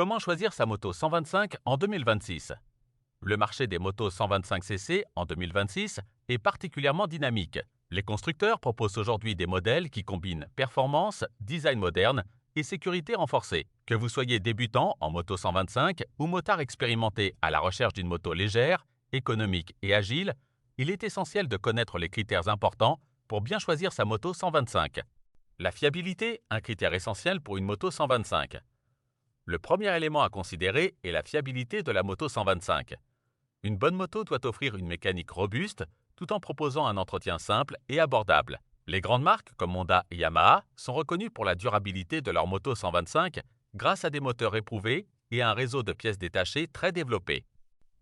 Comment choisir sa moto 125 en 2026? Le marché des motos 125cc en 2026 est particulièrement dynamique. Les constructeurs proposent aujourd'hui des modèles qui combinent performance, design moderne et sécurité renforcée. Que vous soyez débutant en moto 125 ou motard expérimenté à la recherche d'une moto légère, économique et agile, il est essentiel de connaître les critères importants pour bien choisir sa moto 125. La fiabilité, un critère essentiel pour une moto 125. Le premier élément à considérer est la fiabilité de la moto 125. Une bonne moto doit offrir une mécanique robuste tout en proposant un entretien simple et abordable. Les grandes marques comme Honda et Yamaha sont reconnues pour la durabilité de leur moto 125 grâce à des moteurs éprouvés et à un réseau de pièces détachées très développé.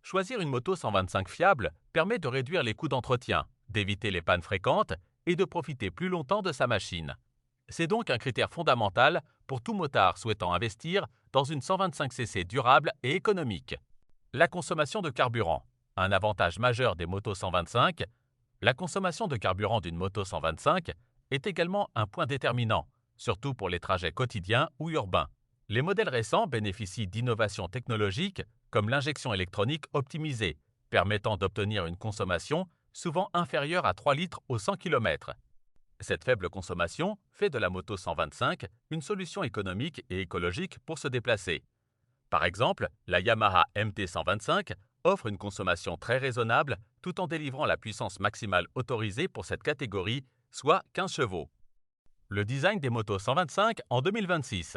Choisir une moto 125 fiable permet de réduire les coûts d'entretien, d'éviter les pannes fréquentes et de profiter plus longtemps de sa machine. C'est donc un critère fondamental pour tout motard souhaitant investir dans une 125cc durable et économique. La consommation de carburant. Un avantage majeur des motos 125, la consommation de carburant d'une moto 125 est également un point déterminant, surtout pour les trajets quotidiens ou urbains. Les modèles récents bénéficient d'innovations technologiques comme l'injection électronique optimisée, permettant d'obtenir une consommation souvent inférieure à 3 litres au 100 km. Cette faible consommation fait de la moto 125 une solution économique et écologique pour se déplacer. Par exemple, la Yamaha MT125 offre une consommation très raisonnable tout en délivrant la puissance maximale autorisée pour cette catégorie, soit 15 chevaux. Le design des motos 125 en 2026.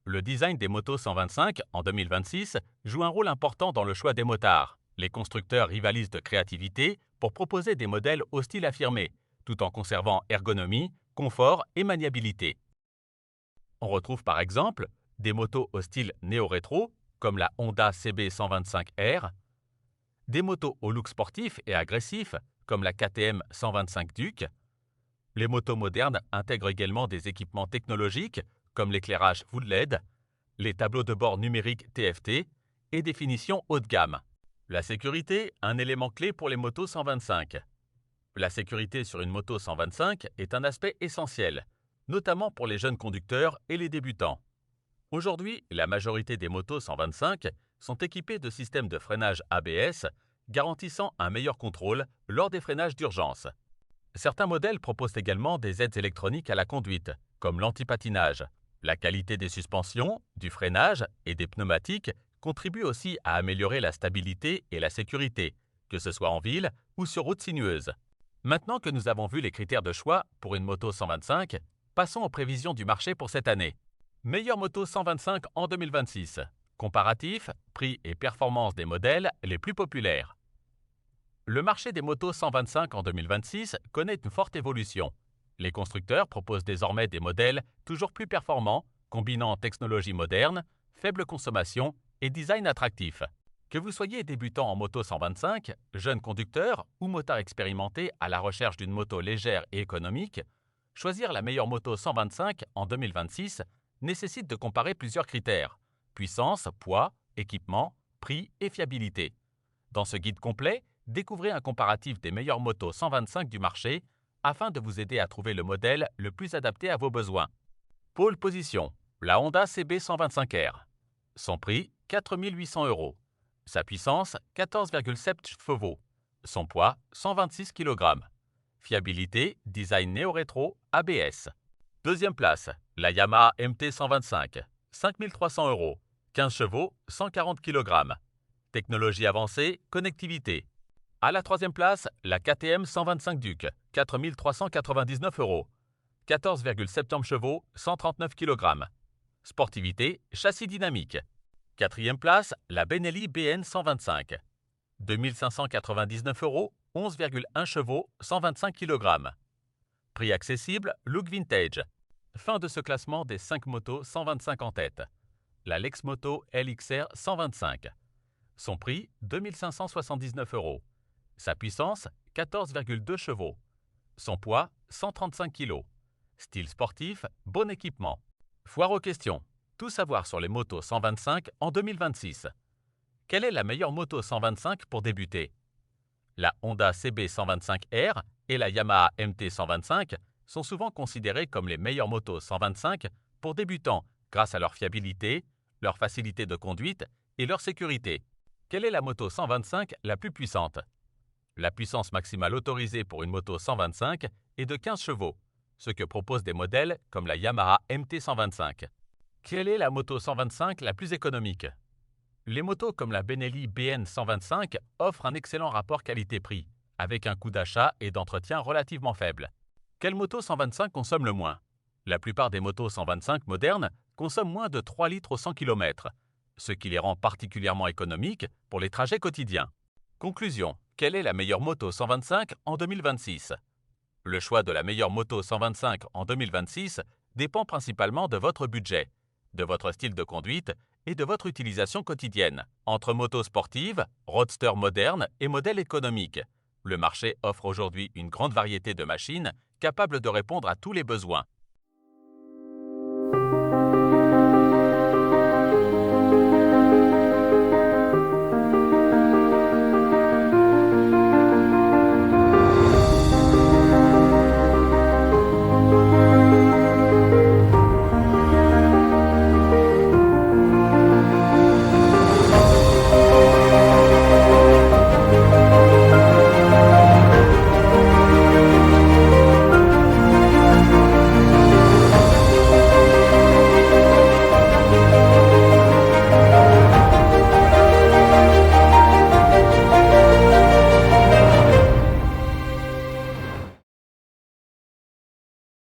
Le design des motos 125 en 2026 joue un rôle important dans le choix des motards. Les constructeurs rivalisent de créativité pour proposer des modèles au style affirmé, tout en conservant ergonomie, confort et maniabilité. On retrouve par exemple des motos au style néo-rétro, comme la Honda CB125R, des motos au look sportif et agressif, comme la KTM 125 Duke. Les motos modernes intègrent également des équipements technologiques, comme l'éclairage full LED, les tableaux de bord numériques TFT et des finitions haut de gamme. La sécurité, un élément clé pour les motos 125. La sécurité sur une moto 125 est un aspect essentiel, notamment pour les jeunes conducteurs et les débutants. Aujourd'hui, la majorité des motos 125 sont équipées de systèmes de freinage ABS garantissant un meilleur contrôle lors des freinages d'urgence. Certains modèles proposent également des aides électroniques à la conduite, comme l'antipatinage. La qualité des suspensions, du freinage et des pneumatiques contribue aussi à améliorer la stabilité et la sécurité, que ce soit en ville ou sur route sinueuse. Maintenant que nous avons vu les critères de choix pour une moto 125, passons aux prévisions du marché pour cette année. Meilleure moto 125 en 2026. Comparatif, prix et performance des modèles les plus populaires. Le marché des motos 125 en 2026 connaît une forte évolution. Les constructeurs proposent désormais des modèles toujours plus performants, combinant technologie moderne, faible consommation et design attractif. Que vous soyez débutant en moto 125, jeune conducteur ou motard expérimenté à la recherche d'une moto légère et économique, choisir la meilleure moto 125 en 2026 nécessite de comparer plusieurs critères: puissance, poids, équipement, prix et fiabilité. Dans ce guide complet, découvrez un comparatif des meilleures motos 125 du marché afin de vous aider à trouver le modèle le plus adapté à vos besoins. Pole position, la Honda CB125R. Son prix, 4 800 €. Sa puissance, 14,7 chevaux. Son poids, 126 kg. Fiabilité, design néo-rétro, ABS. Deuxième place, la Yamaha MT125, 5 300 €, 15 chevaux, 140 kg. Technologie avancée, connectivité. À la troisième place, la KTM 125 Duke, 4 399 €, 14,7 chevaux, 139 kg. Sportivité, châssis dynamique. Quatrième place, la Benelli BN 125, 2 599 €, 11,1 chevaux, 125 kg. Prix accessible, look vintage. Fin de ce classement des 5 motos 125 en tête. La Lexmoto LXR 125. Son prix, 2 579 €. Sa puissance, 14,2 chevaux. Son poids, 135 kg. Style sportif, bon équipement. Foire aux questions. Tout savoir sur les motos 125 en 2026. Quelle est la meilleure moto 125 pour débuter? La Honda CB125R et la Yamaha MT125 sont souvent considérées comme les meilleures motos 125 pour débutants grâce à leur fiabilité, leur facilité de conduite et leur sécurité. Quelle est la moto 125 la plus puissante? La puissance maximale autorisée pour une moto 125 est de 15 chevaux, ce que proposent des modèles comme la Yamaha MT125. Quelle est la moto 125 la plus économique? Les motos comme la Benelli BN125 offrent un excellent rapport qualité-prix, avec un coût d'achat et d'entretien relativement faible. Quelle moto 125 consomme le moins? La plupart des motos 125 modernes consomment moins de 3 litres au 100 km, ce qui les rend particulièrement économiques pour les trajets quotidiens. Conclusion. Quelle est la meilleure moto 125 en 2026? Le choix de la meilleure moto 125 en 2026 dépend principalement de votre budget, de votre style de conduite et de votre utilisation quotidienne. Entre motos sportives, roadsters modernes et modèles économiques, le marché offre aujourd'hui une grande variété de machines capables de répondre à tous les besoins.